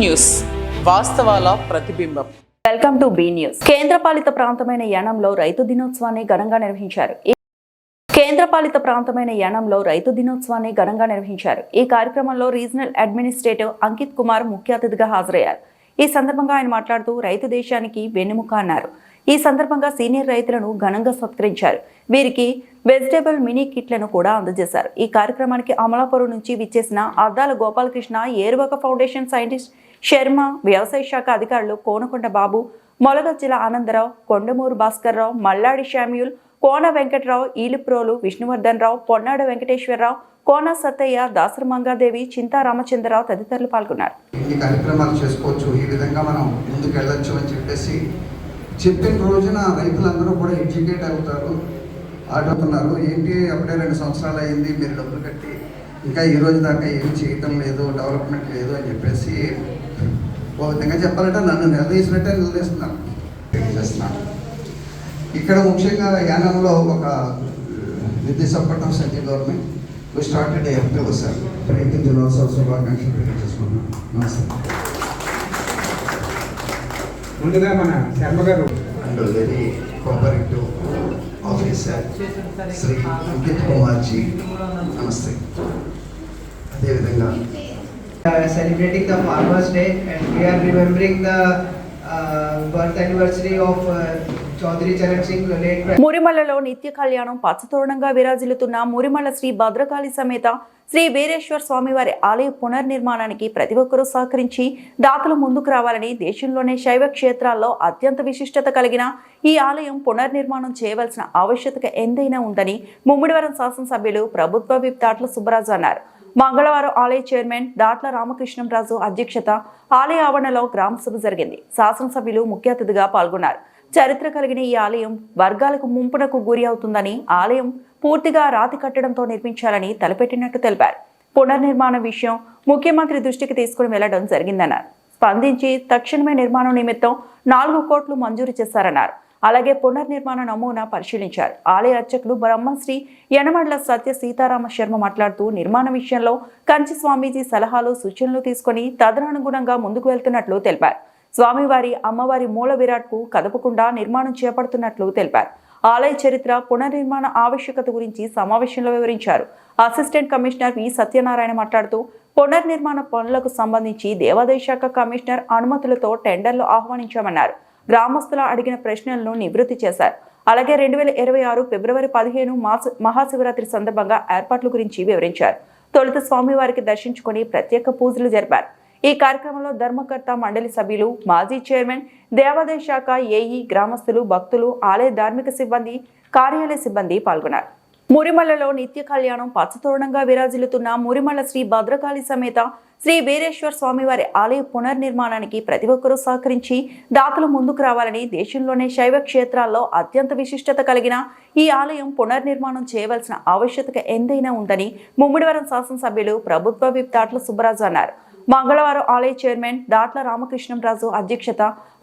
News, వాస్తవాల ప్రతిబింబం. Welcome to be news. కేంద్రపాలిత ప్రాంతమైన యానంలో రైతు దినోత్సవాన్ని ఘనంగా నిర్వహించారు. ఈ కార్యక్రమంలో రీజనల్ అడ్మినిస్ట్రేటివ్ అంకిత్ కుమార్ ముఖ్య అతిథిగా హాజరయ్యారు. ఈ సందర్భంగా ఆయన మాట్లాడుతూ రైతు దేశానికి వెన్నెముక అన్నారు. ఈ సందర్భంగా సీనియర్ రైతులను ఘనంగా సత్కరించారు. వీరికి వెజిటేబుల్ మినీ కిట్లను కూడా అందజేశారు. ఈ కార్యక్రమానికి అమలాపురం నుంచి విచ్చేసిన అద్దాల గోపాలకృష్ణ, ఏరువాక ఫౌండేషన్ సైంటిస్ట్ శర్మ, వ్యవసాయ శాఖ అధికారులు కోనకొండ బాబు, మొలగజ్జిల ఆనందరావు, కొండమూరు భాస్కర్రావు, మల్లాడి శామ్యూల్, కోన వెంకటరావు, ఈలిప్రోలు విష్ణువర్ధన్ రావు, పొన్నాడ వెంకటేశ్వరరావు, కోన సత్తయ్య, దాసరి మంగాదేవి, చింతా రామచంద్రరావు తదితరులు పాల్గొన్నారు. ఈ కార్యక్రమాలు చేసుకోవచ్చు, ఈ విధంగా మనం ముందుకు వెళ్ళొచ్చు అని చెప్పేసి చెప్పిన రోజున రైతులందరూ కూడా ఎడ్యుకేట్ అవుతారు, ఆడుతున్నారు. ఏంటి అప్పుడే 2 సంవత్సరాలు అయింది, మీరు డబ్బులు కట్టి ఇంకా ఈ రోజు దాకా ఏమి చేయటం లేదు, డెవలప్మెంట్ లేదు అని చెప్పేసి ఒక విధంగా చెప్పాలంటే నన్ను నిలదీసినట్టే నిలదీస్తున్నాను. ఇక్కడ ముఖ్యంగా యానంలో ఒక విద్యుత్ support of central government we started FPO sir. రైతు దినోత్సవ శుభాకాంక్షలు తెలియజేసుకున్నాను. నమస్తే. ముందుగా మన శర్మ గారు and very cooperative officer Shri Ankit Kumar ji, నమస్తే. అదేవిధంగా celebrating the Farmers Day and we are remembering the birth anniversary of Chaudhary Charan Singh, late. మురిమల్లలో నిత్య కళ్యాణం పచ్చతోరణంగా విరాజిల్లుతున్న మురిమల్ల శ్రీ భద్రకాళి సమేత శ్రీ వీరేశ్వర స్వామివారి ఆలయ పునర్నిర్మాణానికి ప్రతి ఒక్కరూ సహకరించి దాతలు ముందుకు రావాలని, దేశంలోనే శైవ క్షేత్రాల్లో అత్యంత విశిష్టత కలిగిన ఈ ఆలయం పునర్నిర్మాణం చేయవలసిన ఆవశ్యకత ఎంతైనా ఉందని ముమ్మిడివరం శాసనసభ్యులు ప్రభుత్వ విప్ దాట్ల సుబ్బరాజు అన్నారు. మంగళవారం ఆలయ చైర్మన్ దాట్ల రామకృష్ణంరాజు అధ్యక్షత ఆలయ ఆవరణలో గ్రామ సభ జరిగింది. శాసనసభ్యులు ముఖ్య అతిథిగా పాల్గొన్నారు. చరిత్ర కలిగిన ఈ ఆలయం వర్గాలకు ముంపునకు గురి అవుతుందని, ఆలయం పూర్తిగా రాతి కట్టడంతో నిర్మించాలని తలపెట్టినట్టు తెలిపారు. పునర్నిర్మాణ విషయం ముఖ్యమంత్రి దృష్టికి తీసుకుని వెళ్లడం జరిగిందన్నారు. స్పందించి తక్షణమే నిర్మాణం నిమిత్తం 4 కోట్లు మంజూరు చేశారన్నారు. అలాగే పునర్నిర్మాణ నమూనా పరిశీలించారు. ఆలయ అర్చకులు బ్రహ్మశ్రీ యనమడ్ల సత్య సీతారామ శర్మ మాట్లాడుతూ నిర్మాణ విషయంలో కంచి స్వామీజీ సలహాలు, సూచనలు తీసుకుని తదనుగుణంగా ముందుకు వెళ్తున్నట్లు తెలిపారు. స్వామివారి, అమ్మవారి మూల విరాట్కు కదపకుండా నిర్మాణం చేపడుతున్నట్లు తెలిపారు. ఆలయ చరిత్ర, పునర్నిర్మాణ ఆవశ్యకత గురించి సమావేశంలో వివరించారు. అసిస్టెంట్ కమిషనర్ వి సత్యనారాయణ మాట్లాడుతూ పునర్నిర్మాణ పనులకు సంబంధించి దేవాదాయ శాఖ కమిషనర్ అనుమతులతో టెండర్లు ఆహ్వానించామన్నారు. గ్రామస్తుల అడిగిన ప్రశ్నలను నివృత్తి చేశారు. అలాగే 2026 ఫిబ్రవరి 15 మహాశివరాత్రి సందర్భంగా ఏర్పాట్ల గురించి వివరించారు. తొలుత స్వామివారికి దర్శించుకుని ప్రత్యేక పూజలు జరిపారు. ఈ కార్యక్రమంలో ధర్మకర్త మండలి సభ్యులు, మాజీ చైర్మన్, దేవాదాయ శాఖ ఏఈ, గ్రామస్తులు, భక్తులు, ఆలయ ధార్మిక సిబ్బంది, కార్యాలయ సిబ్బంది పాల్గొన్నారు. మురిమల్లలో నిత్య కళ్యాణం పచ్చతోరణంగా విరాజిల్లుతున్న మురిమల్ల శ్రీ భద్రకాళి సమేత శ్రీ వీరేశ్వర స్వామివారి ఆలయ పునర్నిర్మాణానికి ప్రతి ఒక్కరూ సహకరించి దాతలు ముందుకు రావాలని, దేశంలోనే శైవ క్షేత్రాల్లో అత్యంత విశిష్టత కలిగిన ఈ ఆలయం పునర్నిర్మాణం చేయవలసిన ఆవశ్యకత ఎంతైనా ఉందని ముమ్మిడివరం శాసనసభ్యులు ప్రభుత్వ విప్ దాట్ల సుబ్బరాజు అన్నారు. మంగళవారం ఆలయ చైర్మన్ దాట్ల రామకృష్ణంరాజు అధ్యక్షత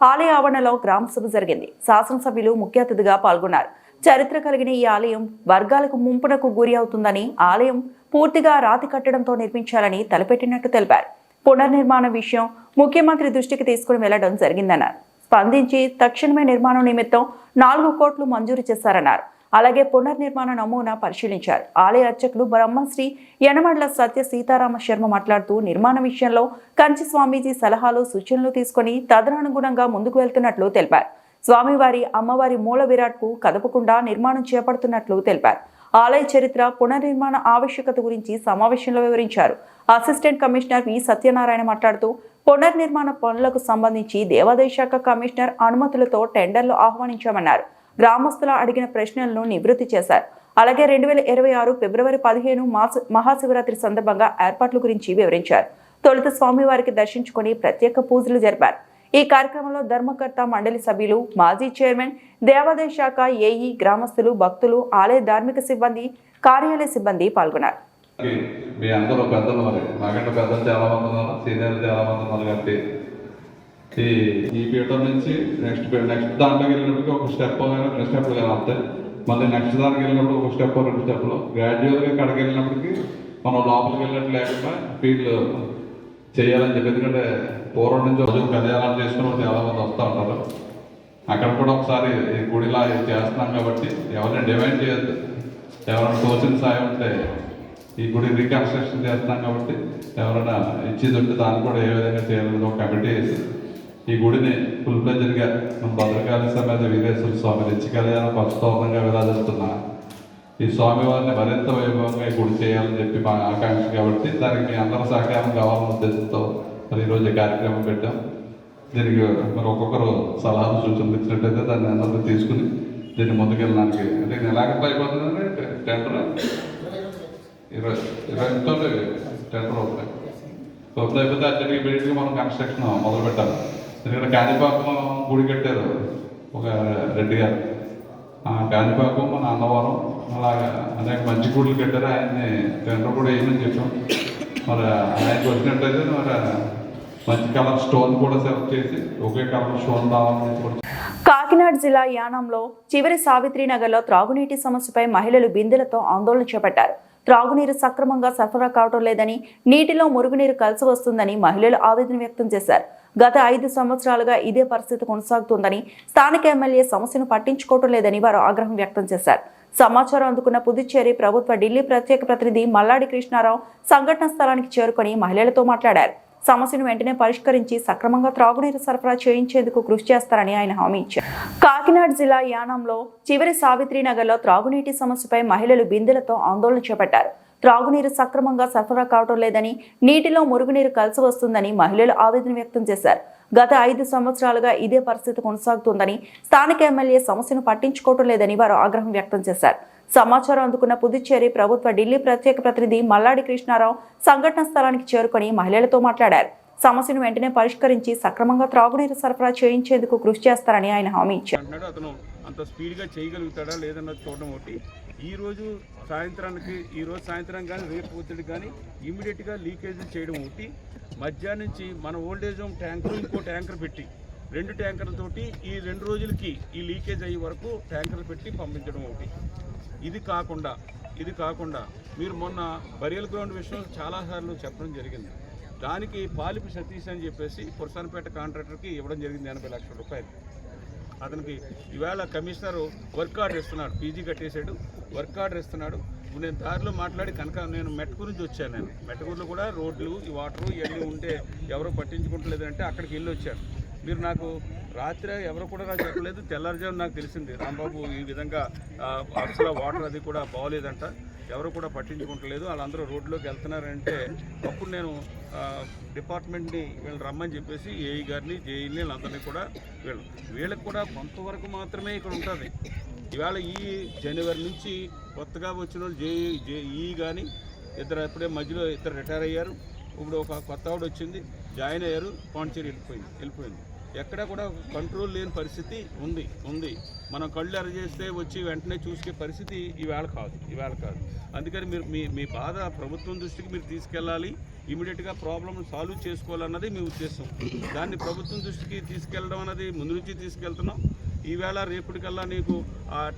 ఆలయ ఆవరణలో గ్రామ సభ జరిగింది. శాసనసభ్యులు ముఖ్య అతిథిగా పాల్గొన్నారు. చరిత్ర కలిగిన ఈ ఆలయం వర్గాలకు ముంపునకు గురి అవుతుందని, ఆలయం పూర్తిగా రాతి కట్టడంతో నిర్మించాలని తలపెట్టినట్టు తెలిపారు. పునర్నిర్మాణ విషయం ముఖ్యమంత్రి దృష్టికి తీసుకుని వెళ్లడం జరిగిందన్నారు. స్పందించి తక్షణమే నిర్మాణం నిమిత్తం 4 కోట్లు మంజూరు చేశారన్నారు. అలాగే పునర్నిర్మాణ నమూనా పరిశీలించారు. ఆలయ అర్చకులు బ్రహ్మశ్రీ యనమడ్ల సత్య సీతారామ శర్మ మాట్లాడుతూ నిర్మాణ విషయంలో కంచి స్వామీజీ సలహాలు, సూచనలు తీసుకుని తదనుగుణంగా ముందుకు వెళ్తున్నట్లు తెలిపారు. స్వామివారి, అమ్మవారి మూల విరాట్కు కదపకుండా నిర్మాణం చేపడుతున్నట్లు తెలిపారు. ఆలయ చరిత్ర, పునర్నిర్మాణ ఆవశ్యకత గురించి సమావేశంలో వివరించారు. అసిస్టెంట్ కమిషనర్ వి సత్యనారాయణ మాట్లాడుతూ పునర్నిర్మాణ పనులకు సంబంధించి దేవాదాయ శాఖ కమిషనర్ అనుమతులతో టెండర్లు ఆహ్వానించామన్నారు. గ్రామస్తుల అడిగిన ప్రశ్నలను నివృత్తి చేశారు. అలాగే 2026 ఫిబ్రవరి 15 మహాశివరాత్రి సందర్భంగా ఏర్పాట్ల గురించి వివరించారు. తొలుత స్వామివారికి దర్శించుకుని ప్రత్యేక పూజలు జరిపారు. ఈ కార్యక్రమంలో ధర్మకర్త మండలి సభ్యులు, మాజీ చైర్మన్, దేవాదాయ శాఖ ఏఈ, గ్రామస్తులు, భక్తులు, ఆలయ ధార్మిక సిబ్బంది, కార్యాలయ సిబ్బంది పాల్గొన్నారు. మీ అందరూ పెద్దలు, మరి నాకంటే పెద్దలు చాలా మంది ఉన్నారు, సీనియర్లు చాలా మంది ఉన్నారు. కాబట్టి ఈ పీఠం నుంచి నెక్స్ట్ దాంట్లోకి వెళ్ళినప్పటికీ ఒక స్టెప్ 2 స్టెప్లు కానీ వస్తాయి. మళ్ళీ నెక్స్ట్ దానికి వెళ్ళినప్పుడు 1 స్టెప్ 2 స్టెప్లు గ్రాడ్యువల్గా అక్కడికి వెళ్ళినప్పటికీ మనం లోపలికి వెళ్ళినట్టు లేకుండా ఫీల్డ్ చేయాలని చెప్పి, ఎందుకంటే పూర్వం నుంచి రోజు కళ్యాణాలు చేసుకుని చాలా మంది వస్తూ ఉంటారు. అక్కడ కూడా ఒకసారి ఈ గుడిలా చేస్తున్నాం కాబట్టి ఎవరైనా డిమాండ్ చేయొద్దు. ఎవరైనా తోచిన సాయం ఉంటే ఈ గుడి రీకన్స్ట్రక్షన్ చేస్తున్నాం కాబట్టి ఎవరైనా ఇచ్చేది ఉంటే దాన్ని కూడా ఏ విధంగా చేయాలని ఒక కమిటీ వేసి ఈ గుడిని ఫుల్ ప్లెజర్గా మన భద్రకాళి సమేత వీరేశ్వర స్వామి నిత్య కళ్యాణ పక్షతోరణంగా విరాజిస్తున్న ఈ స్వామివారిని మరింత వైభవంగా ఈ గుడి చేయాలని చెప్పి మా ఆకాంక్ష కాబట్టి దానికి మీ అందరూ సహకారం కావాలన్న ఉద్దేశంతో మరి ఈరోజు ఈ కార్యక్రమం పెట్టాం. దీనికి మరి ఒక్కొక్కరు సలహాలు సూచనలు ఇచ్చినట్టయితే దాన్ని అందరూ తీసుకుని దీన్ని ముందుకెళ్ళడానికి అంటే ఎలాగంటే అయిపోతుందంటే టెండర్ 20 టెండర్ అవుతాయి. కొత్త అయిపోతే అర్జెంట్గా ఇమీడియట్గా మనం కన్స్ట్రక్షన్ మొదలు పెట్టాలి. ఎందుకంటే కాణిపాకం గుడి కట్టారు ఒక రెడ్డి గారు, కాణిపాకం మన అన్నవరం అలాగా అనేక మంచి గుడులు కట్టారు. ఆయన్ని టెండర్ కూడా వేయమని చెప్పాం. మరి ఆయనకు వచ్చినట్టయితే మరి మంచి కలర్ స్టోన్ కూడా సెలెక్ట్ చేసి ఒకే కలర్ స్టోన్ రావాలని కూడా. కాకినాడ జిల్లా యానంలో చివరి సావిత్రి నగర్లో త్రాగునీటి సమస్యపై మహిళలు బిందెలతో ఆందోళన చేపట్టారు. త్రాగునీరు సక్రమంగా సరఫరా కావడం లేదని, నీటిలో మురుగునీరు కలిసి వస్తుందని మహిళలు ఆవేదన వ్యక్తం చేశారు. గత 5 సంవత్సరాలుగా ఇదే పరిస్థితి కొనసాగుతుందని, స్థానిక ఎమ్మెల్యే సమస్యను పట్టించుకోవడం లేదని వారు ఆగ్రహం వ్యక్తం చేశారు. సమాచారం అందుకున్న పుదుచ్చేరి ప్రభుత్వ ఢిల్లీ ప్రత్యేక ప్రతినిధి మల్లాడి కృష్ణారావు సంఘటన స్థలానికి చేరుకొని మహిళలతో మాట్లాడారు. సమస్యను వెంటనే పరిష్కరించి సక్రమంగా త్రాగునీరు సరఫరా చేయించేందుకు కృషి చేస్తారని ఆయన హామీ ఇచ్చారు. కాకినాడ జిల్లా యానంలో చివరి సావిత్రి నగర్లో త్రాగునీటి సమస్యపై మహిళలు బిందెలతో ఆందోళన చేపట్టారు. త్రాగునీరు సక్రమంగా సరఫరా కావడం లేదని, నీటిలో మురుగునీరు కలిసి వస్తుందని మహిళలు ఆవేదన వ్యక్తం చేశారు. గత 5 సంవత్సరాలుగా ఇదే పరిస్థితి కొనసాగుతుందని, స్థానిక ఎమ్మెల్యే సమస్యను పట్టించుకోవడం లేదని వారు ఆగ్రహం వ్యక్తం చేశారు. సమాచారం అందుకున్న పుదుచ్చేరి ప్రభుత్వ ఢిల్లీ ప్రత్యేక ప్రతినిధి మల్లాడి కృష్ణారావు సంఘటన స్థలానికి చేరుకొని మహిళలతో మాట్లాడారు. సమస్యను వెంటనే పరిష్కరించి సక్రమంగా త్రాగునీరు సరఫరా చేయించేందుకు కృషి చేస్తారని ఆయన హామీ ఇచ్చారు. అతను అంత స్పీడ్గా చేయగలుగుతాడా లేదన్నది చూడడం ఒకటి. ఈ రోజు సాయంత్రం కానీ రేపు పొద్దుడికి కానీ ఇమీడియట్గా లీకేజీలు చేయడం ఒకటి. మధ్యాహ్నం నుంచి మన ఓల్డేజ్ హోమ్ ట్యాంకర్ ఇంకో ట్యాంకర్ పెట్టి 2 ట్యాంకర్లతోటి ఈ 2 రోజులకి ఈ లీకేజ్ అయ్యే వరకు ట్యాంకర్లు పెట్టి పంపించడం ఒకటి. ఇది కాకుండా మీరు మొన్న బరియల్ గ్రౌండ్ విషయం చాలాసార్లు చెప్పడం జరిగింది. దానికి పాలిపి సతీష్ అని చెప్పేసి పురసానపేట కాంట్రాక్టర్కి ఇవ్వడం జరిగింది 80 లక్షల రూపాయలు. అతనికి ఈవేళ కమిషనర్ వర్క్ ఆర్డర్ ఇస్తున్నాడు. పీజీ కట్టేశాడు, వర్క్ ఆర్డర్ ఇస్తున్నాడు. ఇప్పుడు నేను దారిలో మాట్లాడి కనుక నేను మెట్కూరు నుంచి వచ్చాను. నేను మెట్కూరులో కూడా రోడ్లు ఈ వాటరు ఇవన్నీ ఉంటే ఎవరో పట్టించుకుంటలేదంటే అక్కడికి వెళ్ళి వచ్చాను. మీరు నాకు రాత్రి ఎవరు కూడా నాకు చెప్పలేదు, తెల్లారుజాము నాకు తెలిసింది రాంబాబు ఈ విధంగా అసలు వాటర్ అది కూడా బాగోలేదంట, ఎవరు కూడా పట్టించుకుంటలేదు, వాళ్ళందరూ రోడ్లోకి వెళ్తున్నారంటే అప్పుడు నేను డిపార్ట్మెంట్ని వీళ్ళు రమ్మని చెప్పేసి ఏఈ గారిని జేఈని వీళ్ళందరినీ కూడా వీళ్ళకి కూడా కొంతవరకు మాత్రమే ఇక్కడ ఉంటుంది. ఇవాళ ఈ జనవరి నుంచి కొత్తగా వచ్చిన వాళ్ళు జేఈ కానీ ఇప్పుడే మధ్యలో ఇద్దరు రిటైర్ అయ్యారు. ఇప్పుడు ఒక కొత్త ఆవిడ వచ్చింది, జాయిన్ అయ్యారు, పాండిచేరి వెళ్ళిపోయింది. ఎక్కడ కూడా కంట్రోల్ లేని పరిస్థితి ఉంది. మనం కళ్ళు ఎర్రజేస్తే వచ్చి వెంటనే చూసే పరిస్థితి ఈవేళ కాదు. అందుకని మీరు మీ బాధ ప్రభుత్వం దృష్టికి మీరు తీసుకెళ్ళాలి, ఇమీడియట్గా ప్రాబ్లమ్ సాల్వ్ చేసుకోవాలన్నది మీ ఉద్దేశం. దాన్ని ప్రభుత్వం దృష్టికి తీసుకెళ్ళడం అన్నది ముందు నుంచి తీసుకెళ్తున్నాం. ఈవేళ రేపటికల్లా నీకు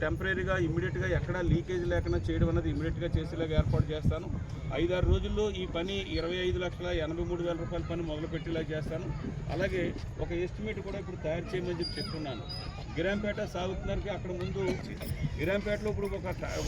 టెంపరీగా ఇమ్మీడియట్గా ఎక్కడా లీకేజ్ లేకుండా చేయడం అనేది ఇమ్మీడియట్గా చేసేలాగా ఏర్పాటు చేస్తాను. 5-6 రోజుల్లో ఈ పని 25,83,000 రూపాయల పని మొదలుపెట్టేలా చేస్తాను. అలాగే ఒక ఎస్టిమేట్ కూడా ఇప్పుడు తయారు చేయమని చెప్తున్నాను. గిరాంపేట సాగుతున్నకి అక్కడ ముందు గిరాంపేటలో ఇప్పుడు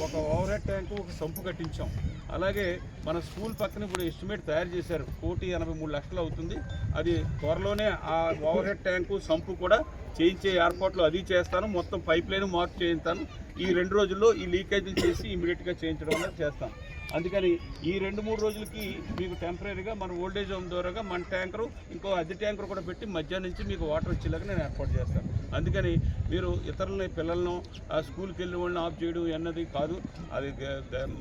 ఒక ఓవర్ హెడ్ ట్యాంకు ఒక సంపు కట్టించాం. అలాగే మన స్కూల్ పక్కన ఇప్పుడు ఎస్టిమేట్ తయారు చేశారు, 1,83,00,000 అవుతుంది. అది త్వరలోనే ఆ ఓవర్ హెడ్ ట్యాంకు సంపు కూడా చేయించే ఏర్పాట్లు అది చేస్తాను. మొత్తం పైప్ లైన్ మార్క్ చేయిస్తాను. ఈ 2 రోజుల్లో ఈ లీకేజీలు చేసి ఇమీడియట్గా చేయించడం అనేది చేస్తాం. అందుకని ఈ 2-3 రోజులకి మీకు టెంపరీగా మన ఓల్డేజ్ హోమ్ ద్వారాగా మన ట్యాంకరు ఇంకో అద్దె ట్యాంకర్ కూడా పెట్టి మధ్యాహ్నం నుంచి మీకు వాటర్ వచ్చేలాగా నేను ఏర్పాటు చేస్తాను. అందుకని మీరు ఇతరులని పిల్లలను స్కూల్కి వెళ్ళి వాళ్ళని ఆఫ్ చేయడం అన్నది కాదు. అది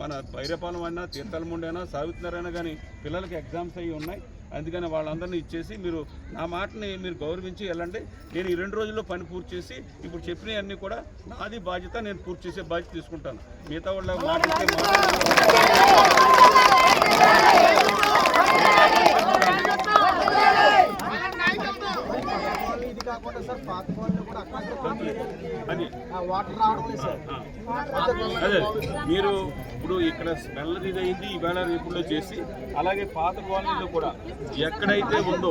మన భైరపాలెం అయినా తీర్థాలముండి అయినా సాగుతున్నారైనా కానీ పిల్లలకి ఎగ్జామ్స్ అవి ఉన్నాయి. అందుకని వాళ్ళందరినీ ఇచ్చేసి మీరు నా మాటని మీరు గౌరవించి వెళ్ళండి. నేను ఈ 2 రోజుల్లో పని పూర్తి చేసి ఇప్పుడు చెప్పినవన్నీ కూడా నాది బాధ్యత, నేను పూర్తి చేసే బాధ్యత తీసుకుంటాను. మిగతా వాళ్ళ మాట కాకుండా సార్ పాత కాలనీ కూడా అక్కడ అది వాటర్ రావడం లేదు సార్. అదే మీరు ఇప్పుడు ఇక్కడ స్మెల్ ఇది అయింది ఈవేళ రేపుల్లో చేసి, అలాగే పాత కాలనీలో కూడా ఎక్కడైతే ఉందో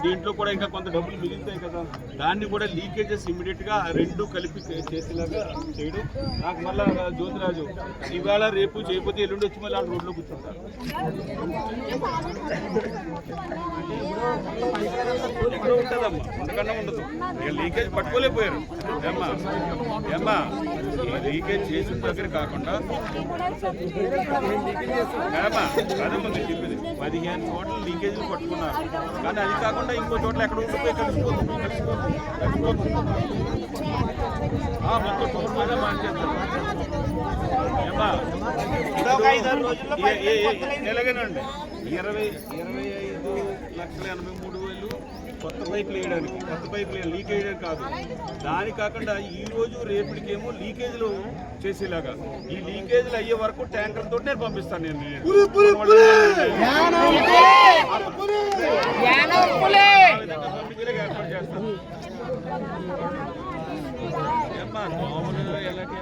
దీంట్లో కూడా ఇంకా కొంత డబ్బులు మిగులుతాయి కదా, దాన్ని కూడా లీకేజెస్ ఇమీడియట్గా రెండు కలిపి చేసేలాగా చేయడం. నాకు మళ్ళా జ్యోతిరాజు ఈవేళ రేపు చేయకపోతే ఎల్లుండి వచ్చి మళ్ళీ వాళ్ళు రోడ్లో కూర్చుంటారు. ఇక్కడ ఉంటుందమ్మా, అందుకన్నా ఉండదు. ఇక లీకేజ్ పట్టుకోలేకపోయారు ఏమ్మా లీకేజ్ చేసిన దగ్గర కాకుండా అదమ్మా మీరు చెప్పింది 15 చోట్ల లీకేజీలు పట్టుకున్నారు. కానీ అది కాకుండా ఇంకో చోట్ల ఎక్కడ ఉండిపోయి కలిసిపోతుంది. మొత్తం టూర్ మీద మార్చేస్తారు ఏమ్మా. ఎలాగేనండి 25,83,000 కొత్త పైపులు వేయడానికి, కొత్త పైపులు లీక్ వేయడానికి కాదు. దాని కాకుండా ఈ రోజు రేపటికేమో లీకేజీలు చేసేలాగా, ఈ లీకేజీలు అయ్యే వరకు ట్యాంకర్లతో నేను పంపిస్తాను. నేను పంపించేలాగా ఏర్పాటు చేస్తాను. ఏమ్మా మామూలుగా ఎలాంటి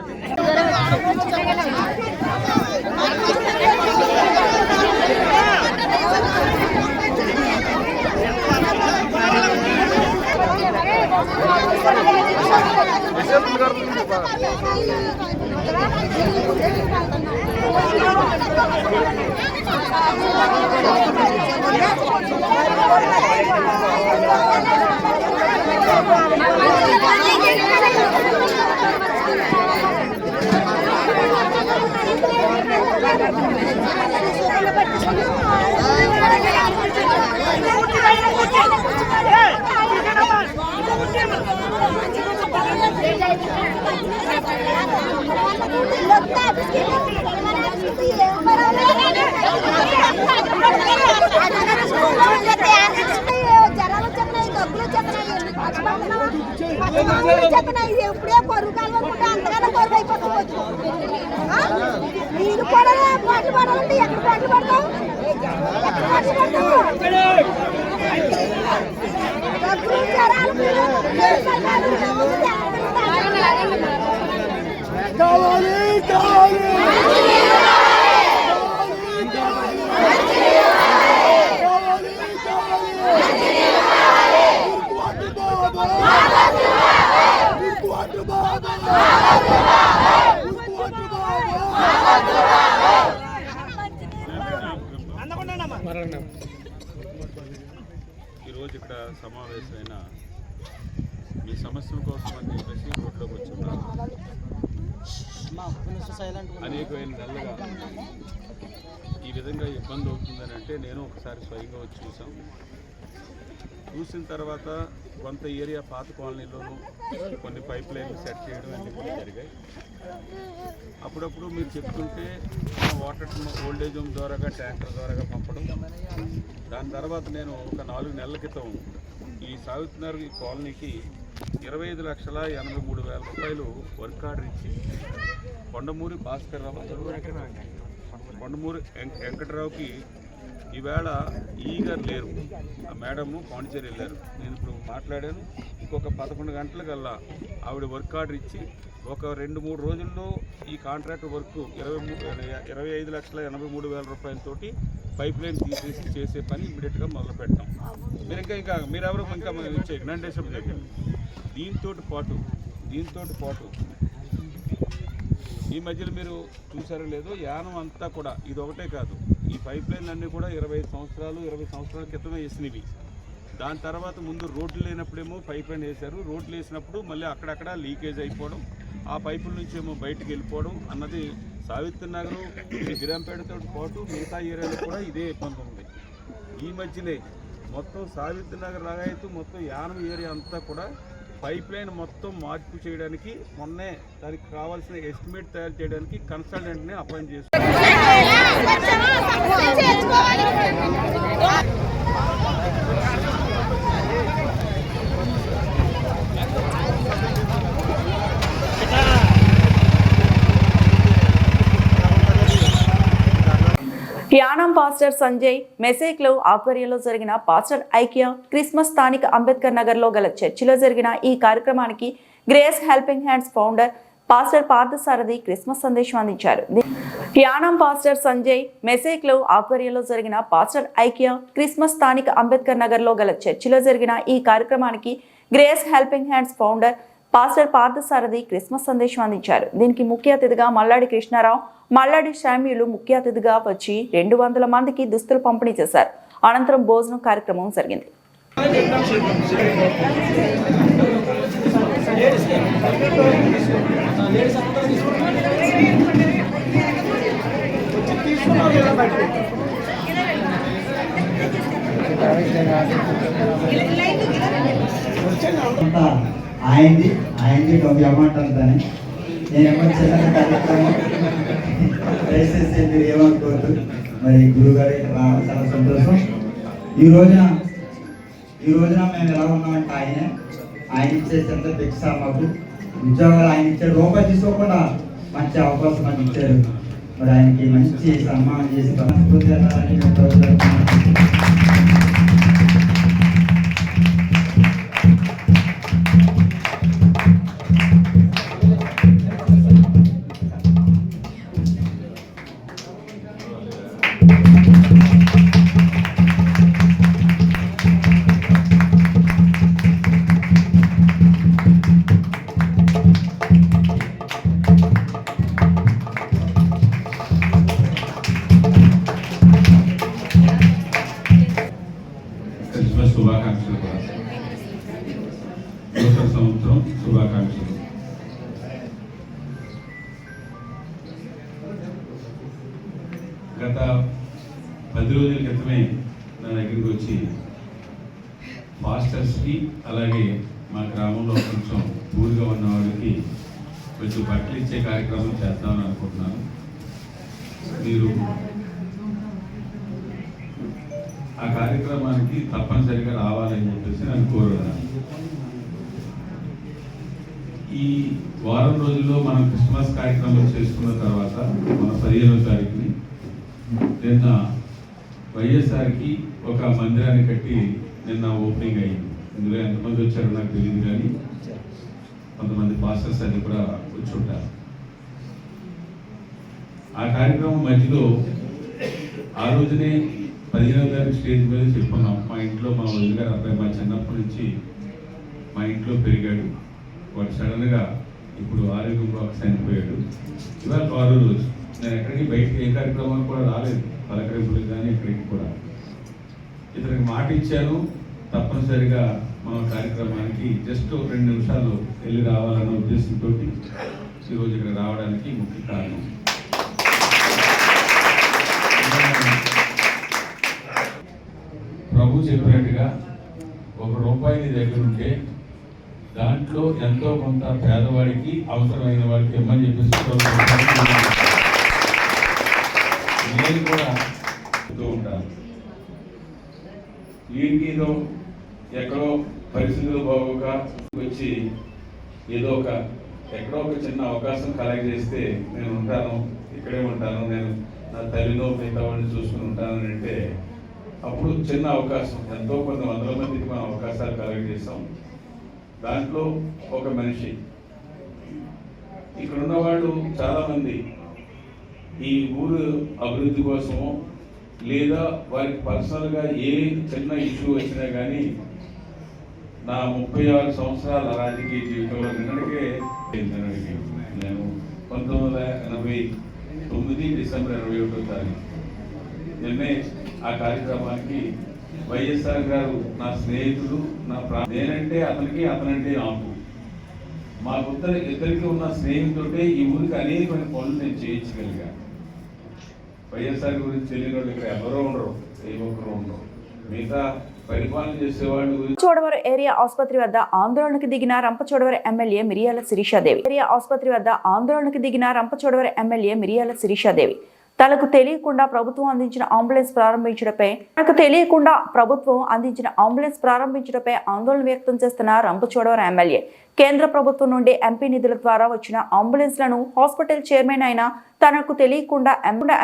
ఇప్పుడే పొరుగు కాలనుకుంటే అంతగానే పొరుగు అయిపోవచ్చు. మీరు కూడా పాటలు పాడాలంటే ఎక్కడ పాటలు పాడతాం, ఎక్కడ పాటలు పాడతాం. డబ్బులు జరాలు ఈరోజు ఇక్కడ సమావేశమైన మీ సమస్యల కోసం అని చెప్పేసి రోడ్లోకి వచ్చున్నారు. అనేకమైన నెలలుగా ఈ విధంగా ఇబ్బంది అవుతుందని అంటే నేను ఒకసారి స్వయంగా వచ్చి చూసిన తర్వాత కొంత ఏరియా పాత కాలనీలోనూ కొన్ని పైప్ లైన్లు సెట్ చేయడం అన్నీ కూడా జరిగాయి. అప్పుడప్పుడు మీరు చెప్తుంటే వాటర్ ఓల్డేజ్ హోమ్ ద్వారాగా ట్యాంకర్ ద్వారాగా పంపడం. దాని తర్వాత నేను ఒక 4 నెలల క్రితం ఈ సావిత్రినగర్ ఈ కాలనీకి 25,83,000 రూపాయలు వర్క్ ఆర్డర్ ఇచ్చి కొండమూరి భాస్కర్ రావు, కొండమూరి వెంకటరావుకి ఈవేళ ఈగర్ లేరు, ఆ మేడము పాండిచేరి వెళ్ళారు. నేను ఇప్పుడు మాట్లాడాను. ఇంకొక 11 గంటలకల్లా ఆవిడ వర్క్ ఆర్డర్ ఇచ్చి ఒక 2-3 రోజుల్లో ఈ కాంట్రాక్ట్ వర్క్ 25,83,000 రూపాయలతోటి పైప్ లైన్ తీసేసి చేసే పని ఇమీడియట్గా మొదలు పెట్టాం. మీరు ఇంకా మీరెవరు ఇంకా ఇచ్చే జ్ఞానేశ్వరం దగ్గర దీంతో పాటు ఈ మధ్యలో మీరు చూసారో లేదో యానం అంతా కూడా ఇది ఒకటే కాదు, ఈ పైప్ లైన్లు అన్నీ కూడా 20 సంవత్సరాల క్రితమే వేసినవి. దాని తర్వాత ముందు రోడ్లు లేనప్పుడేమో పైప్ లైన్ వేశారు. రోడ్లు వేసినప్పుడు మళ్ళీ అక్కడక్కడ లీకేజ్ అయిపోవడం, ఆ పైపుల నుంచి ఏమో బయటకు వెళ్ళిపోవడం అన్నది సావిత్రినగర్ గిరంపేటతో పాటు మిగతా ఏరియాలో కూడా ఇదే ఇబ్బంది ఉంది. ఈ మధ్యనే మొత్తం సావిత్రినగర్ లాగాయతూ మొత్తం యానం ఏరియా అంతా కూడా పైప్ లైన్ మొత్తం మార్పు చేయడానికి మొన్నే దానికి కావాల్సిన ఎస్టిమేట్ తయారు చేయడానికి కన్సల్టెంట్ని అపాయింట్ చేశారు. యానం పాస్టర్ సంజయ్ మెసేక్లో ఆధ్వర్యంలో జరిగిన పాస్టర్ ఐక్య క్రిస్మస్ స్థానిక అంబేద్కర్ నగర్లో గల చర్చిలో జరిగిన ఈ కార్యక్రమానికి Grace Helping Hands founder pastor Parthasarathi Christmas సందేశం అందించారు. యానం పాస్టర్ సంజయ్ మెసేక్లో ఆధ్వర్యంలో జరిగిన పాస్టర్ ఐక్య క్రిస్మస్ స్థానిక అంబేద్కర్ నగర్లో గల చర్చిలో జరిగిన ఈ కార్యక్రమానికి Grace Helping Hands founder pastor Parthasarathi Christmas సందేశం అందించారు. దీనికి ముఖ్య అతిథిగా మల్లాడి కృష్ణారావు, మల్లాడి శామ్యులు ముఖ్య అతిథిగా వచ్చి 200 మందికి దుస్తులు పంపిణీ చేశారు. అనంతరం భోజనం కార్యక్రమం జరిగింది. ఆయనది ఒక అమౌంట్ అంతానే నేనేమో చిన్న కార్యక్రమం దయచేసి మీరు ఏమనుకోవద్దు. మరి గురుగారు రావడం చాలా సంతోషం. ఈ రోజున మేము ఎలా ఉన్నామంటే ఆయన ఇచ్చేసేంత భిక్ష మాకు ఉద్యోగాలు ఆయన ఇచ్చాడు. రూపాయి తీసుకోకుండా మంచి అవకాశం మాకు ఇచ్చారు. మరి ఆయనకి మంచి సన్మానం చేసి మనస్ఫూర్తి అన్నారని శుభాకాంక్షలు కూడా నూతన సంవత్సరం శుభాకాంక్షలు. గత 10 రోజుల క్రితమే నా దగ్గరికి వచ్చి పాస్టర్స్కి అలాగే మా గ్రామంలో కొంచెం ఊరుగా ఉన్న వాళ్ళకి కొంచెం బట్టలు ఇచ్చే కార్యక్రమం చేద్దామని అనుకుంటున్నాను. మీరు ఆ కార్యక్రమానికి తప్పనిసరిగా రావాలని చెప్పేసి నేను కోరుతున్నాను. ఈ వారం రోజుల్లో మనం క్రిస్మస్ కార్యక్రమం చేసుకున్న తర్వాత మన 15వ తారీఖుని నిన్న వైఎస్ఆర్కి ఒక మందిరాన్ని కట్టి నిన్న ఓపెనింగ్ అయింది. ఇందులో ఎంతమంది వచ్చారో నాకు తెలియదు, కానీ కొంతమంది పాస్టర్స్ అది కూడా వచ్చి ఉంటారు. ఆ కార్యక్రమం మధ్యలో ఆ రోజునే 15వ తారీఖు స్టేజ్ మీద చెప్పుకున్నాం. మా ఇంట్లో మా వదిలి గారు అబ్బాయి మా చిన్నప్పటి నుంచి మా ఇంట్లో పెరిగాడు. వాడు సడన్గా ఇప్పుడు ఆరోగ్యంలో చనిపోయాడు. ఇవాళ 6వ రోజు. నేను ఎక్కడికి బయటకి ఏ కార్యక్రమానికి కూడా రాలేదు, పలకరింపులకు కానీ ఎక్కడికి కూడా. ఇతనికి మాట ఇచ్చాను, తప్పనిసరిగా మన కార్యక్రమానికి జస్ట్ 2 నిమిషాలు వెళ్ళి రావాలన్న ఉద్దేశంతో ఈరోజు ఇక్కడ రావడానికి ముఖ్య కారణం. ప్రభు చెప్పినట్టుగా ₹1 నీ దగ్గర ఉంటే దాంట్లో ఎంతో కొంత పేదవాడికి అవసరమైన వాడికి ఇమ్మని చెప్పేసి నేను కూడా చెప్తూ ఉంటాను. వీడికిదో ఎక్కడో పరిస్థితులు బాగోక వచ్చి ఏదో ఎక్కడో ఒక చిన్న అవకాశం కలెక్ట్ చేస్తే నేను ఉంటాను, ఇక్కడే ఉంటాను, నేను నా తల్లిలో మిగతా వాడిని చూసుకుని ఉంటానని అంటే అప్పుడు చిన్న అవకాశం, ఎంతో కొంత 100 మందికి మనం అవకాశాలు కలెక్ట్ చేసాం. దాంట్లో ఒక మనిషి, ఇక్కడ ఉన్నవాళ్ళు చాలామంది ఈ ఊరు అభివృద్ధి కోసమో లేదా వారికి పర్సనల్గా ఏ చిన్న ఇష్యూ వచ్చినా కానీ నా 36 సంవత్సరాల రాజకీయ జీవితంలో నిన్నటికే నేను 1989 డిసెంబర్ 21వ తారీఖు నిన్నే ఆ కార్యక్రమానికి వైఎస్ఆర్ గారు నా స్నేహితుడు, నేనంటే అతనికి, అతనంటే నాకు, మా ఇద్దరికి ఉన్న స్నేహితుడే ఈ ఊరికి అనేకమైన పనులు నేను చేయించగలిగా. వైఎస్ఆర్ గురించి తెలియని వాళ్ళు ఇక్కడ ఎవరో ఉండరు, ఏ ఒక్కరు ఉండరు. మిగతా పరిపాలన చేసేవాళ్ళు. రంపచోడవరం ఏరియా ఆసుపత్రి వద్ద ఆందోళనకు దిగిన రంపచోడవరం ఎమ్మెల్యే మిరియాల శిరీషాదేవి. ఏరియా ఆసుపత్రి వద్ద ఆందోళనకు దిగిన రంపచోడవరం ఎమ్మెల్యే మిరియాల శిరీషాదేవి తనకు తెలియకుండా ప్రభుత్వం అందించిన అంబులెన్స్ ప్రారంభించడంపై ఆందోళన వ్యక్తం చేస్తున్న రంపచోడవరం ఎమ్మెల్యే. కేంద్ర ప్రభుత్వం నుండి ఎంపీ నిధుల ద్వారా వచ్చిన అంబులెన్స్లను హాస్పిటల్ చైర్మన్ అయిన తనకు తెలియకుండా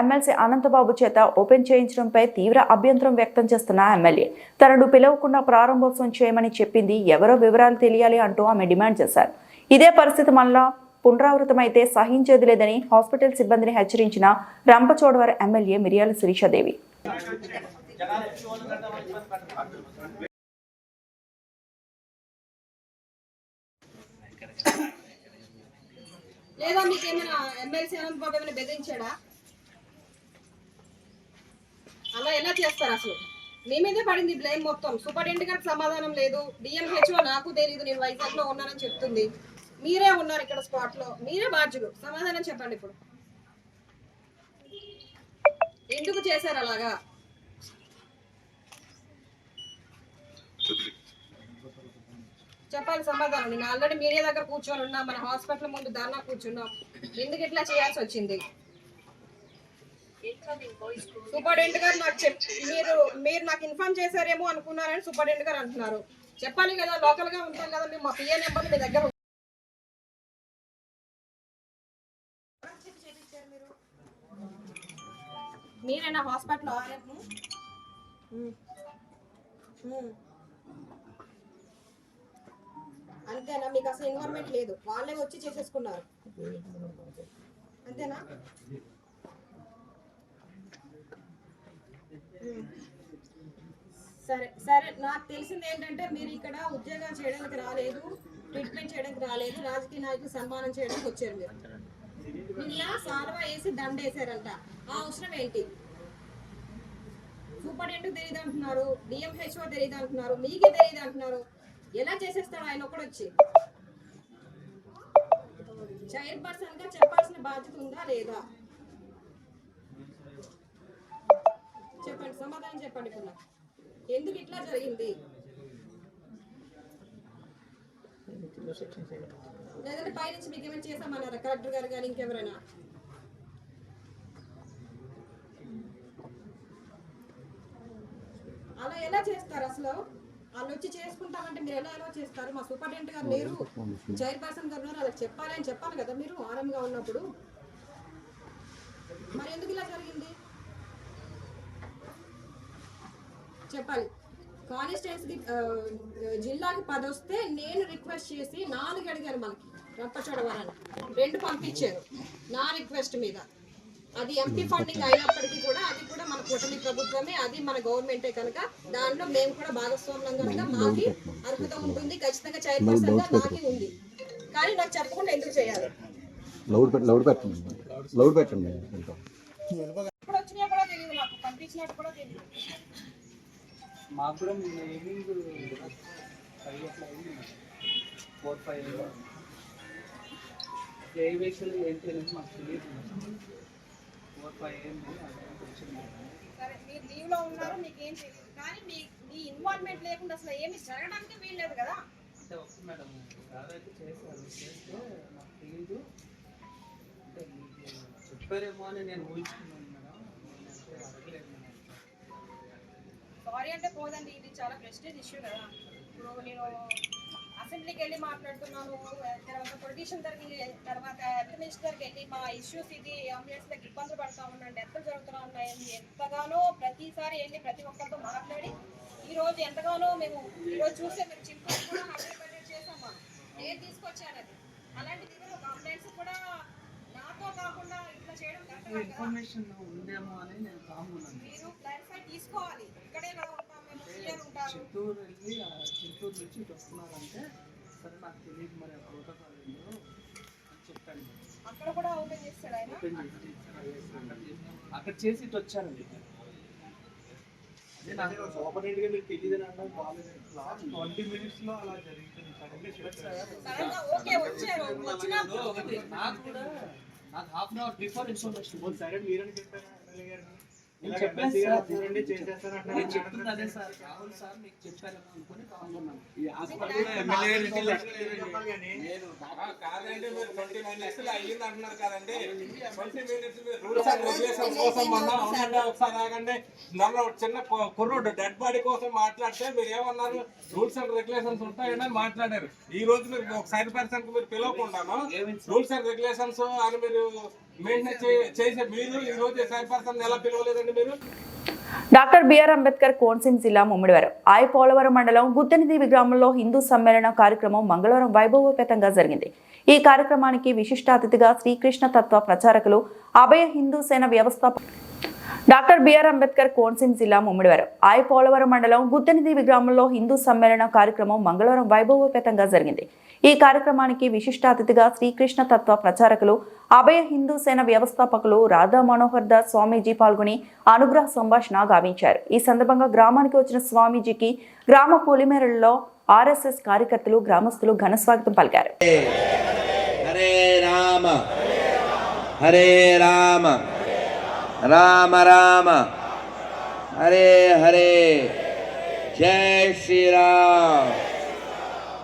ఎమ్మెల్సీ అనంతబాబు చేత ఓపెన్ చేయించడంపై తీవ్ర అభ్యంతరం వ్యక్తం చేస్తున్న ఎమ్మెల్యే తనను పిలవకుండా ప్రారంభోత్సవం చేయమని చెప్పింది ఎవరో వివరాలు తెలియాలి అంటూ ఆమె డిమాండ్ చేశారు. ఇదే పరిస్థితి మళ్ళా పునరావృతమైతే సహించేది లేదని హాస్పిటల్ సిబ్బందిని హెచ్చరించిన రంపచోడవరం ఎమ్మెల్యే మిరియాల శిరీషాదేవి. లేదా మీకేమైనా ఎమ్మెల్సీ అనంతబాబు ఏమైనా బెదిరించాడా? అలా ఎలా చేస్తారు? అసలు మీ మీదే పడింది బ్లేమ్ మొత్తం. సూపరింటెండెంట్ గారికి సమాధానం లేదు. డిఎంహెచ్ఓ నాకు తెలియదు, నేను వైజాగ్ లో ఉన్నానని చెప్తుంది. మీరే ఉన్నారు ఇక్కడ స్పాట్ లో, మీరే బాధ్యులు. సమాధానం చెప్పండి. ఇప్పుడు ఎందుకు చేశారు అలాగా? చెప్పాలి సమాధానం. నేను ఆల్రెడీ మీడియా దగ్గర కూర్చొని ఉన్నా, మన హాస్పిటల్ ముందు ధర్నా కూర్చున్నాం. ఎందుకు ఇట్లా చేయాల్సి వచ్చింది? సూపరింటెండెంట్ గారు నాకు మీరు నాకు ఇన్ఫార్మ్ చేశారేమో అనుకున్నారని సూపరింటెండెంట్ గారు అంటున్నారు. చెప్పాలి కదా, లోకల్ గా ఉంటాం కదా మేము. మా పిఏ నెంబర్ మీ దగ్గర మీరేనా హాస్పిటల్ ఆర్ఎఫ్? అంతేనా? మీకు అసలు ఇన్వాల్వ్మెంట్ లేదు, వాళ్ళే వచ్చి చేసేసుకున్నారు అంతేనా? సరే సరే, నాకు తెలిసింది ఏంటంటే మీరు ఇక్కడ ఉద్యోగాలు చేయడానికి రాలేదు, ట్రీట్మెంట్ చేయడానికి రాలేదు, రాజకీయ నాయకులు సన్మానం చేయడానికి వచ్చారు. మీరు నిన్న సాల్వా వేసి దండ వేసారంట. ఆ అవసరం ఏంటి? సూపరింటెండెంట్ తెలియదు అంటున్నారు, డిఎంహెచ్ఓ తెలియదు అంటున్నారు, మీకే తెలియదు అంటున్నారు. ఎలా చేసేస్తాడు ఆయన ఒక్కడు వచ్చి? చైర్పర్సన్ గా చెప్పాల్సిన బాధ్యత ఉందా లేదా? చెప్పండి, సమాధానం చెప్పండి. ఇప్పుడు ఎందుకు ఇట్లా జరిగింది? లేదంటే పైనుంచి మీకు ఏమైనా చేసామన్నారా కలెక్టర్ గారు కానీ ఇంకెవరైనా? అలా ఎలా చేస్తారు అసలు? వాళ్ళు వచ్చి చేసుకుంటామంటే మీరు ఎలా చేస్తారు? మా సూపరింటెండెంట్ గారు లేరు, చైర్పర్సన్ గారు ఉన్నారు, అలా చెప్పాలి అని చెప్పాలి కదా మీరు ఆర్ఎంగా ఉన్నప్పుడు. మరి ఎందుకు ఇలా జరిగింది చెప్పాలి. కాన్స్టిట్యున్సీకి జిల్లాకి 10 వస్తే నేను రిక్వెస్ట్ చేసి 4 అడిగాను. మనకి రంపచోడవరాన్ని 2 పంపించారు నా రిక్వెస్ట్ మీద. అది ఎంపీ ఫండింగ్ అయినప్పటికీ కూడా అది కూడా మన కూటమి ప్రభుత్వమే, అది మన గవర్నమెంటే కనుక దాంట్లో మేము కూడా భాగస్వామ్యం కనుక మాకి అర్హత ఉంటుంది. ఖచ్చితంగా చైర్పర్సన్ గా మాకి ఉంది. కానీ నాకు చెప్పకుండా ఎందుకు చేయాలి? ఇప్పుడు వచ్చినా కూడా తెలియదు, నాకు పంపించినట్టు కూడా తెలియదు. మాకు కూడా ఈవినింగ్ 4-5 ఏ వెహికల్ ఏంటి అనేది మాకు తెలియదు. 4-5 సరే, మీరు లీవ్ లో ఉన్నారు, మీకేం తెలియదు. కానీ మీ ఇన్వాల్వ్మెంట్ లేకుండా అసలు ఏమి జరగడానికి వీల్లేదు కదా. అంటే ఓకే మేడం, దాదాపు చేశారు. చేస్తే నాకు తెలియదు, అంటే మీకు చెప్పారేమో అని నేను ఊహించుకున్నాను మేడం. నేనంటే అడగలేదు మేడం. సారీ అంటే పోదండి, ఇది చాలా ప్రెస్టేజ్ ఇష్యూ కదా. ఇప్పుడు నేను అసెంబ్లీకి వెళ్ళి మాట్లాడుతున్నాను, తర్వాత పొలిటీషియన్ దగ్గరికి, తర్వాత హెల్త్ మినిస్టర్కి వెళ్ళి మా ఇష్యూస్ ఇది, అంబులెన్స్లకు ఇబ్బందులు పడుతూ ఉన్నాను, డెత్తులు జరుగుతూ ఉన్నాయని ఎంతగానో ప్రతిసారి వెళ్ళి ప్రతి ఒక్కరితో మాట్లాడి ఈరోజు ఎంతగానో మేము ఈరోజు చూస్తే మేము చింపులు కూడా 100% చేసాం. నేను తీసుకొచ్చాను అది. అలాంటిది ఒక అంబులెన్స్ కూడా నాతో కాకుండా ఇట్లా చేయడం కరెక్ట్. ఇన్ఫర్మేషన్ ఉందేమో అని నేను కామున్నాను. మీరు క్లారిఫై తీసుకోవాలి. ఇక్కడే కదా ఉంటాం మేము, క్లియర్ ఉంటాం. చిత్తూరు వెళ్ళి చిత్తూరు నుంచి ఇటు వస్తున్నారంటే సరే నాకు తెలియదు మరి ఆ ప్రోటోకాల్ ఏందో అని చెప్పాను. అక్కడ కూడా ఓపెన్ చేస్తాడు ఆయన. అక్కడ చేసి ఇటు వచ్చానండి. అదే నాకు సూపరింటెండెంట్గా మీకు తెలియదు అంటే లాస్ట్ 20 minutesలో అలా జరుగుతుంది. ఓకే వచ్చారు, నాకు కూడా నాకు half an hour before information. సరే మీరని చెప్పారు ఎమ్మెల్యే గారిని. నేను చెప్పాను సార్, నేను చెప్తుంది అదే సార్. రాహుల్ సార్ మీకు చెప్పారు అనుకుని కావాలన్నాను. ఈ హాస్పిటల్లో ఎమ్మెల్యే కాదండి, మీరు 29 లక్షలు అయ్యింది అంటున్నారు కదండి. 20 minutes రూల్స్ అండ్ రెగ్యులేషన్స్ కోసం మొన్న అవునండి ఒకసారి ఆగండి. నన్ను చిన్న కుర్రోడు డెడ్ బాడీ కోసం మాట్లాడితే మీరు ఏమన్నారు? రూల్స్ అండ్ రెగ్యులేషన్స్ ఉంటాయని మాట్లాడారు. ఈ రోజు మీరు ఒక సైడ్ పర్సన్ కు మీరు పిలవకుండాను రూల్స్ అండ్ రెగ్యులేషన్స్ అని మీరు మెయింటైన్ చేసే మీరు ఈ రోజు సైడ్ పర్సన్ ఎలా పిలవలేదండి మీరు? డాక్టర్ బిఆర్ అంబేద్కర్ కోనసీమ జిల్లా ముమ్మిడివరం పోలవరం మండలం గుత్తెనిదేవి గ్రామంలో హిందూ సమ్మేళన కార్యక్రమం మంగళవారం వైభవోపేతంగా జరిగింది. ఈ కార్యక్రమానికి విశిష్ట అతిథిగా శ్రీకృష్ణ తత్వ ప్రచారకులు అభయ హిందూ సేన వ్యవస్థాపక డాక్టర్ బిఆర్ అంబేద్కర్ కోనసీమ జిల్లా ముమ్మిడివరం పోలవరం మండలం గుత్తెనిదేవి గ్రామంలో హిందూ సమ్మేళన కార్యక్రమం మంగళవారం వైభవోపేతంగా జరిగింది. ఈ కార్యక్రమానికి విశిష్ట అతిథిగా శ్రీకృష్ణ తత్వ ప్రచారకులు అభయ హిందూ సేన వ్యవస్థాపకులు రాధా మనోహర్ దాస్ స్వామీజీ పాల్గొని అనుగ్రహ సంభాషణ గావించారు. ఈ సందర్భంగా గ్రామానికి వచ్చిన స్వామీజీకి గ్రామ పొలిమేరల్లో ఆర్ఎస్ఎస్ కార్యకర్తలు గ్రామస్తులు ఘన స్వాగతం పలికారు. హరే రామ హరే రామ రామ రామ హరే హరే జై శ్రీరామ్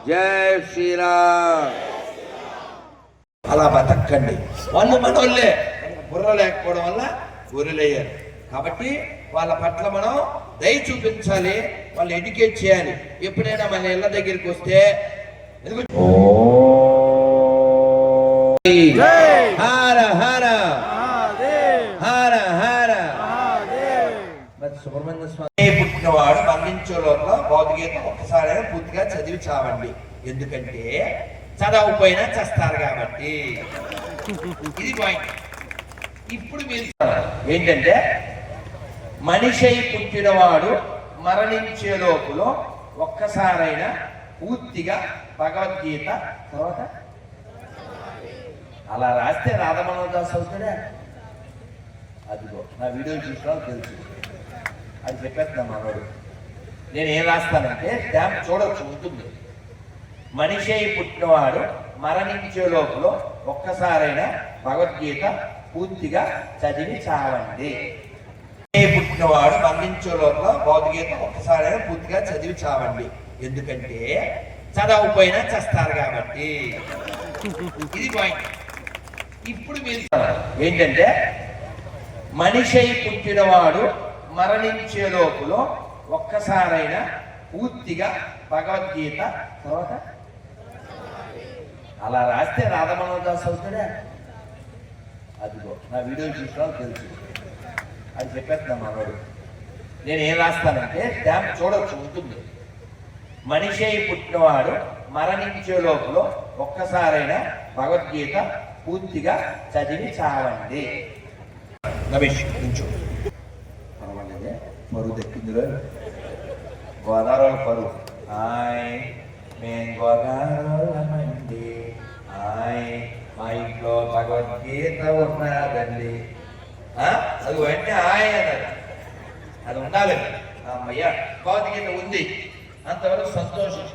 జై శ్రీరామ్. అలా బతకండి. వాళ్ళు మనోళ్ళే, బుర్ర లేకపోవడం వల్ల గొర్రెలయ్యారు. కాబట్టి వాళ్ళ పట్ల మనం దయ చూపించాలి, వాళ్ళు ఎడ్యుకేట్ చేయాలి. ఎప్పుడైనా మన ఇళ్ళ దగ్గరికి వస్తే హర హర హర హర సుబ్రహ్మణ్య స్వామి పుట్టినవాడు బంధించోలో భౌతికత ఒక్కసారి పూర్తిగా చదివి చావండి. ఎందుకంటే చదవకపోయినా చేస్తారు కాబట్టి. ఇది పాయింట్. ఇప్పుడు మీరు ఏంటంటే మనిషి పుట్టినవాడు మరణించే లోపల ఒక్కసారైనా పూర్తిగా భగవద్గీత తర్వాత అలా రాస్తే రాధమనోహర్ దాస్ అవుతాడా? అదిగో నా వీడియోలు చూసినా తెలుసు, అది చెప్పేస్తున్నా మనోడు. నేను ఏం రాస్తానంటే స్టాంప్ చూడవచ్చు ఉంటుంది. మనిషి పుట్టినవాడు మరణించే లోపల ఒక్కసారైనా భగవద్గీత పూర్తిగా చదివి చావండి. పుట్టినవాడు మరణించే లోపల భగవద్గీత ఒక్కసారైనా పూర్తిగా చదివి చావండి. ఎందుకంటే చదవకపోయినా చేస్తారు కాబట్టి. ఇది పాయింట్. ఇప్పుడు మీరు ఏంటంటే మనిషి పుట్టినవాడు మరణించే లోపల ఒక్కసారైనా పూర్తిగా భగవద్గీత తర్వాత అలా రాస్తే రాధమనోహర్ దాస్ అవుతాడా? అదిగో నా వీడియోలు చూసినా తెలుసు, అది చెప్పేస్తున్నా మనోడు. నేను ఏం రాస్తానంటే స్టాంప్ చూడవచ్చు ఉంటుంది. మనిషి పుట్టినవాడు మరణించే లోపల ఒక్కసారైనా భగవద్గీత పూర్తిగా చదివి చావండి. రమేష్ నుంచో పర్వాలేదే, పరువు దక్కిందిలో గోదావరి పరువు. హాయ్ మేము గోదావరి హాయ్ మా ఇంట్లో భగవద్గీత ఉన్నదండి. అది వెంటనే హాయ్ అన్నది, అది ఉండాలండి. అమ్మయ్యా భగవద్గీత ఉంది, అంతవరకు సంతోషం.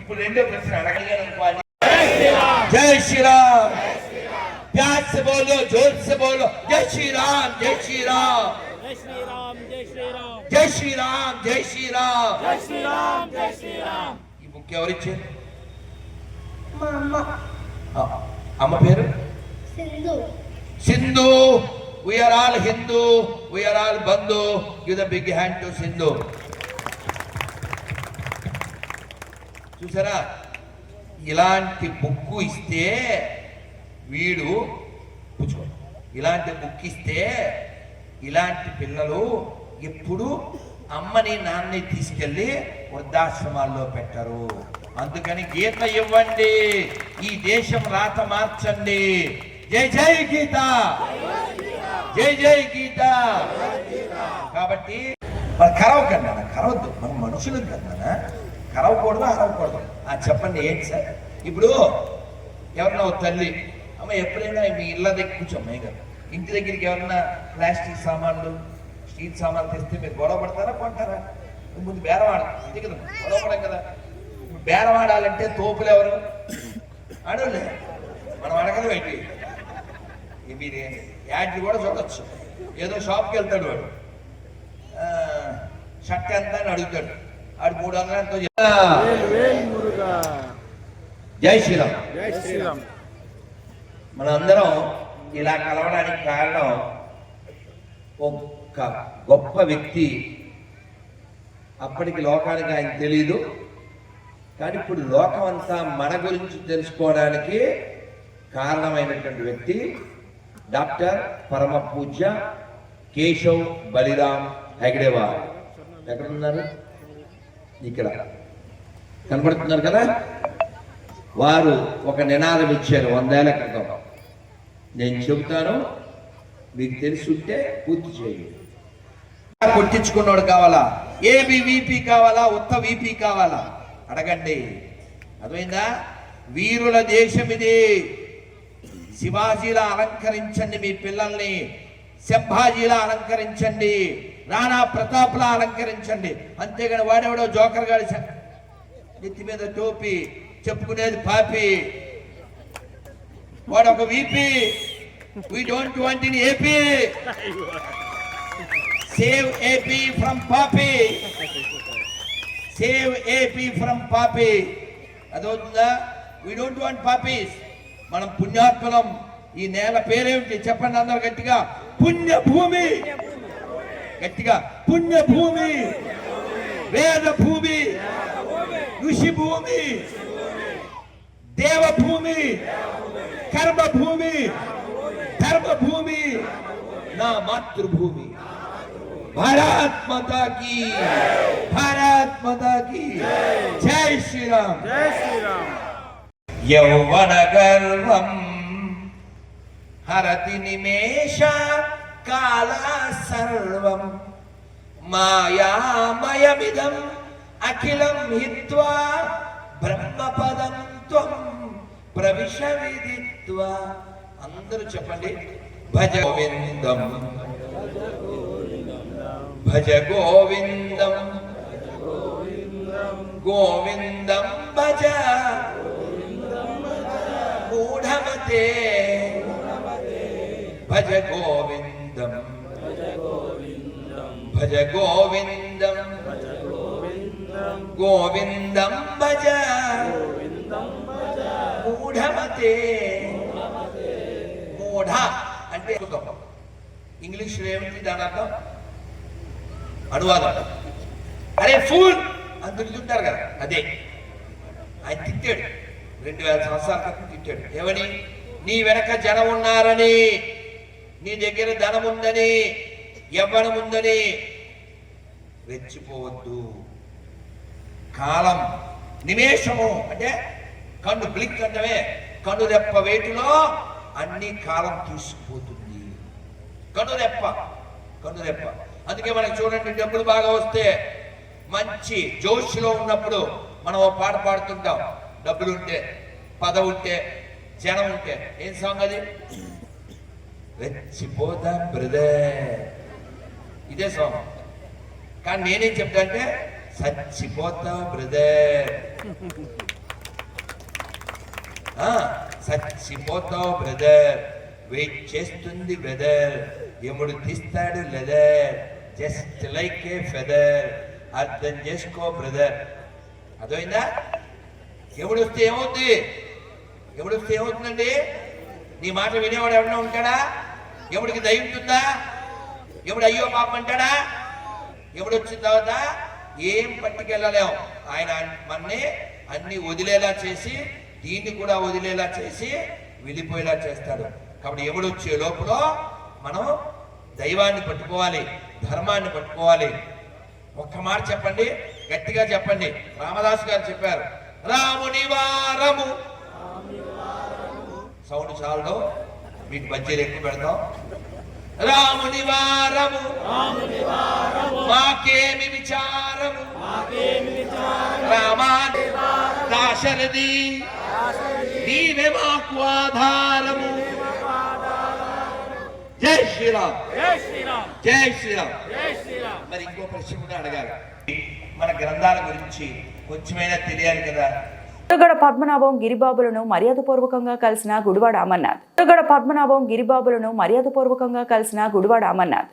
ఇప్పుడు రెండో ప్రశ్న అడగలిగాను అనుకోవాలి. జై శ్రీరామ్. प्यार से बोलो, जोर से बोलो, जय श्री राम जय श्री राम जय श्री राम जय श्री राम जय श्री राम जय श्री राम जय श्री राम जय श्री राम. ఈ బుక్ ఎవరు ఇచ్చారు? మా అమ్మ. అమ్మ పేరు Sindhu. Sindhu. we are all Hindu, we are all Bandhu. give the big hand to Sindhu. చూసారా, ఇలాంటి బుక్ ఇస్తే వీడు పుచ్చుకో. ఇలాంటి బుక్ ఇస్తే ఇలాంటి పిల్లలు ఎప్పుడు అమ్మని నాన్నని తీసుకెళ్ళి వృద్ధాశ్రమాల్లో పెట్టరు. అందుకని గీత ఇవ్వండి, ఈ దేశం రాత మార్చండి. జై జై గీత, జై జై గీత. కాబట్టి మరి కరవకండి అన్న, కరవద్దు. మనం మనుషులు కన్నా కరవకూడదు, అరవకూడదు. చెప్పండి ఏంటి సార్? ఇప్పుడు ఎవరన్నా ఒక తల్లి అమ్మ ఎప్పుడైనా మీ ఇళ్ళ దగ్గర కూర్చోమ్మ గారు, ఇంటి దగ్గరికి ఎవరన్నా ప్లాస్టిక్ సామాన్లు స్టీల్ సామాన్లు తెస్తే మీరు గొడవ పడతారా కొంటారా? ముందు బేరవాడ అంతే కదా, గొడవ పడం కదా. బేరవాడాలంటే తోపులు ఎవరు? అడవులే. మనం అడగదు ఏంటి? మీరు యాడ్లు కూడా చూడొచ్చు. ఏదో షాప్కి వెళ్తాడు వాడు, షర్ట్ ఎంత అని అడుగుతాడు. ఆడు 300 ఎంతో జై శ్రీరామ్. జై శ్రీరామ్. మనందరం ఇలా కలవడానికి కారణం ఒక గొప్ప వ్యక్తి. అప్పటికి లోకానికి ఆయన తెలీదు, కానీ ఇప్పుడు లోకం అంతా మన గురించి తెలుసుకోవడానికి కారణమైనటువంటి వ్యక్తి డాక్టర్ పరమ పూజ్య కేశవ్ బలిరామ్ హెగ్డేవార్. ఎక్కడ ఉన్నారు? ఇక్కడ కనబడుతున్నారు కదా. వారు ఒక నినాదం ఇచ్చారు 100 ఏళ్ల క్రితం. నేను చెబుతాను, మీకు తెలుసుంటే పూర్తి చేయండి. కొట్టించుకున్నాడు కావాలా, ఏబీవీపీ కావాలా, ఉత్త వీపీ కావాలా అడగండి. అర్థమైందా? వీరుల దేశం ఇది. శివాజీలా అలంకరించండి మీ పిల్లల్ని, సంభాజీలా అలంకరించండి, రాణా ప్రతాప్లా అలంకరించండి. అంతేగాని వాడెవడో జోకర్ గాడి నెత్తి మీద టోపీ చెప్పుకునేది పాపి, వాడు ఒక VP. We don't want in AP. Save AP from Papi. Save AP from Papi. అదవుతుందా? We don't want papis. మనం పుణ్యాత్మలం. ఈ నేల పేరేమిటి చెప్పండి అందరు గట్టిగా. పుణ్యభూమి. గట్టిగా పుణ్యభూమి, వేద భూమి, ఋషి భూమి, దేవభూమి, కర్మభూమి, ధర్మభూమి, నా మాతృభూమి. భారత్ మాతా కీ, భారత్ మాతా కీ జై శ్రీరామ్. జై శ్రీరామ్. యౌవన గర్వం హరతి నిమేష కాల సర్వం మాయామయమిదం అఖిలం హిత్వా బ్రహ్మపదం త్వం ప్రవిశ విదిత్వా. అందరూ చెప్పండి. భజ గోవిందం, భజ గోవిందం, గోవిందం భజ మూఢమతే, భజ గోవిందం, భజ గోవిందం, గోవిందం భజ మూఢమతే. మూఢ అంటే ఇంగ్లీష్ ఏమిటి దాని అర్థం? అనువాదం. అరే ఫూల్ అని తిరుగుతుంటారు కదా, అదే. ఆయన తిట్టాడు 2000 సంవత్సరాల క్రితం తిట్టాడు. ఏమని? నీ వెనక జనం ఉన్నారని, నీ దగ్గర ధనం ఉందని, యవ్వనం ఉందని రెచ్చిపోవద్దు. కాలం నిమేషము అంటే కన్ను బ్లిక్ అంటవే, కన్ను రెప్ప వేటులో అన్ని కాలం తీసుకుపోతుంది. కన్ను రెప్ప, కన్ను రెప్ప. అందుకే మనకి చూడండి, డబ్బులు బాగా వస్తే, మంచి జోష్లో ఉన్నప్పుడు మనం ఓ పాట పాడుతుంటాం. డబ్బులు ఉంటే, పదవి ఉంటే, జనం ఉంటే. ఏం సాంగ్ అది? రెచ్చిపోదా బ్రదర్, ఇదే సాంగ్. కానీ నేనేం చెప్తా అంటే చచ్చిపోతావు బ్రదర్, చచ్చిపోతావు బ్రదర్, వెయిట్ చేస్తుంది బ్రదర్, ఎముడు తీస్తాడు లెదర్, జస్ట్ లైక్ ఏ ఫెదర్. అర్థం చేసుకో బ్రదర్. అర్థమైందా? ఎముడు వస్తే ఏమవుతుంది? ఎముడు వస్తే ఏమవుతుందండి? నీ మాట వినేవాడు ఎవరైనా ఉంటాడా? ఎముడికి దయ ఉంటుందా? ఎముడు అయ్యో పాపం అంటాడా? ఎముడు వచ్చిన తర్వాత ఏం పట్టుకెళ్ళలేము. ఆయన మన్ని అన్ని వదిలేలా చేసి, దీన్ని కూడా వదిలేలా చేసి, వెళ్ళిపోయేలా చేస్తాడు. కాబట్టి ఎముడు వచ్చే లోపల మనం దైవాన్ని పట్టుకోవాలి, ధర్మాన్ని పట్టుకోవాలి. ఒక్క మాట చెప్పండి, గట్టిగా చెప్పండి. రామదాసు గారు చెప్పారు, రాముని వారము. సౌండ్ చాలు, మీకు బజ్జీలు ఎక్కువ పెడతాం. రాముని వారము మాకేమి విచారము, రామా దాశరథి నీవే మాకు ఆధారము. జై శ్రీరామ్, జై శ్రీరామ్, జై శ్రీరామ్, జై శ్రీరామ్. మరి ఇంకో ప్రశ్న కూడా అడగాలి. మన గ్రంథాల గురించి కొంచెమైనా తెలియాలి కదా. ముద్రగడ పద్మనాభం గిరిబాబులను మర్యాదపూర్వకంగా కలిసిన గుడివాడ అమర్నాథ్. ముద్రగడ పద్మనాభం గిరిబాబులను మర్యాదపూర్వకంగా కలిసిన గుడివాడ అమర్నాథ్.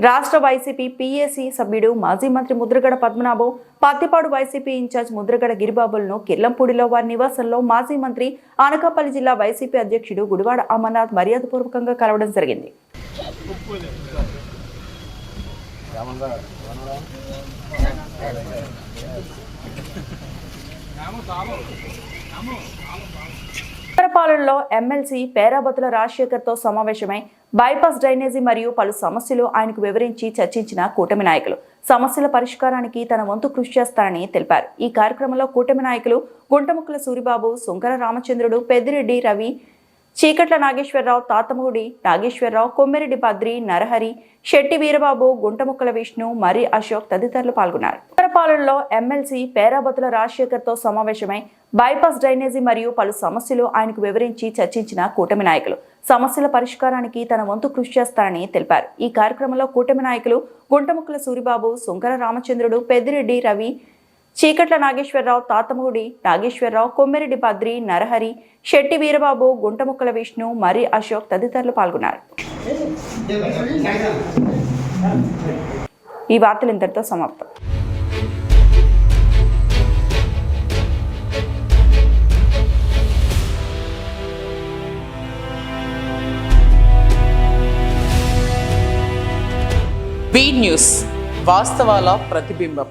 రాష్ట్ర వైసీపీ పీఏసీ సభ్యుడు మాజీ మంత్రి ముద్రగడ పద్మనాభం, పత్తిపాడు వైసీపీ ఇన్ఛార్జ్ ముద్రగడ గిరిబాబులను కిర్లంపూడిలో వారి నివాసంలో మాజీ మంత్రి, అనకాపల్లి జిల్లా వైసీపీ అధ్యక్షుడు గుడివాడ అమర్నాథ్ మర్యాదపూర్వకంగా కలవడం జరిగింది. ఉత్తరపాలెంలో ఎమ్మెల్సీ పేరాబతుల రాజశేఖర్తో సమావేశమై బైపాస్ డ్రైనేజీ మరియు పలు సమస్యలు ఆయనకు వివరించి చర్చించిన కూటమి నాయకులు సమస్యల పరిష్కారానికి తన వంతు కృషి చేస్తారని తెలిపారు. ఈ కార్యక్రమంలో కూటమి నాయకులు గుంటముక్కల సూరిబాబు, సుంకర రామచంద్రుడు, పెద్దిరెడ్డి రవి, చీకట్ల నాగేశ్వరరావు, తాతమూడి నాగేశ్వరరావు, కొమ్మిరెడ్డి బద్రి, నరహరి, శెట్టి వీరబాబు, గుంటముక్కల విష్ణు, మరి అశోక్ తదితరులు పాల్గొన్నారు. ఉత్తరపాలెంలో ఎమ్మెల్సీ పేరాబతుల రాజశేఖర్తో సమావేశమై బైపాస్ డ్రైనేజీ మరియు పలు సమస్యలు ఆయనకు వివరించి చర్చించిన కూటమి నాయకులు సమస్యల పరిష్కారానికి తన వంతు కృషి చేస్తారని తెలిపారు. ఈ కార్యక్రమంలో కూటమి నాయకులు గుంటముక్కల సూరిబాబు, సుంకర రామచంద్రుడు, పెద్దిరెడ్డి రవి, చీకట్ల నాగేశ్వరరావు, తాతమూడి నాగేశ్వరరావు, కొమ్మిరెడ్డి బద్రి, నరహరి, శెట్టి వీరబాబు, గుంటముక్కల విష్ణు, మరి అశోక్ తదితరులు పాల్గొన్నారు. ఈ వార్తలు ఇంతటితో సమాప్తం. బీ న్యూస్, వాస్తవాల ప్రతిబింబం.